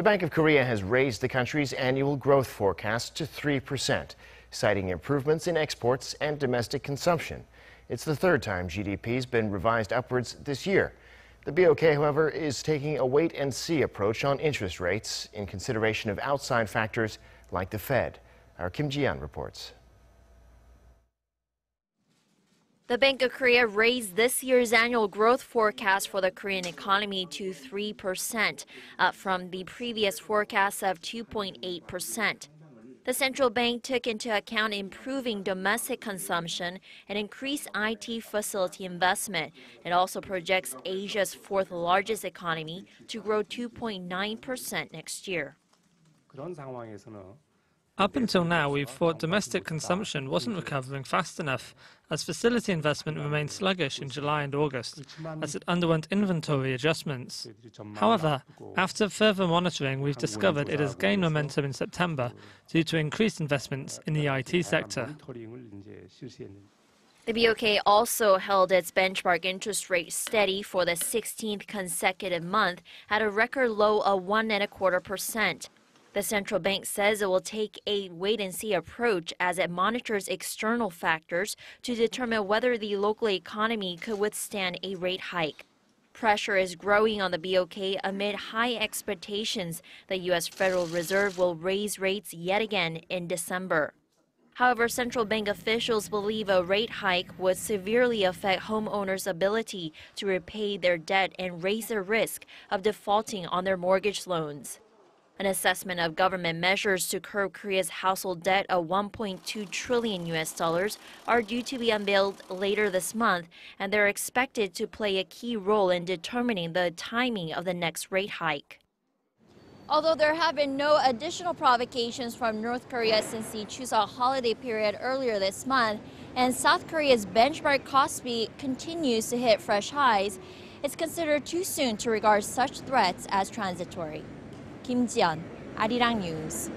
The Bank of Korea has raised the country's annual growth forecast to 3%, citing improvements in exports and domestic consumption. It's the third time GDP has been revised upwards this year. The BOK, however, is taking a wait-and-see approach on interest rates in consideration of outside factors like the Fed. Our Kim Ji-yeon reports. The Bank of Korea raised this year's annual growth forecast for the Korean economy to 3%, up from the previous forecast of 2.8%. The central bank took into account improving domestic consumption and increased IT facility investment. It also projects Asia's fourth largest economy to grow 2.9% next year. Up until now, we've thought domestic consumption wasn't recovering fast enough, as facility investment remained sluggish in July and August, as it underwent inventory adjustments. However, after further monitoring, we've discovered it has gained momentum in September due to increased investments in the IT sector. The BOK also held its benchmark interest rate steady for the 16th consecutive month at a record low of 1.25%. The central bank says it will take a wait-and-see approach as it monitors external factors to determine whether the local economy could withstand a rate hike. Pressure is growing on the BOK amid high expectations the U.S. Federal Reserve will raise rates yet again in December. However, central bank officials believe a rate hike would severely affect homeowners' ability to repay their debt and raise the risk of defaulting on their mortgage loans. An assessment of government measures to curb Korea's household debt of $1.2 trillion are due to be unveiled later this month, and they're expected to play a key role in determining the timing of the next rate hike. Although there have been no additional provocations from North Korea since the Chuseok holiday period earlier this month, and South Korea's benchmark Kospi continues to hit fresh highs, it's considered too soon to regard such threats as transitory. Kim Ji-yeon, Arirang News.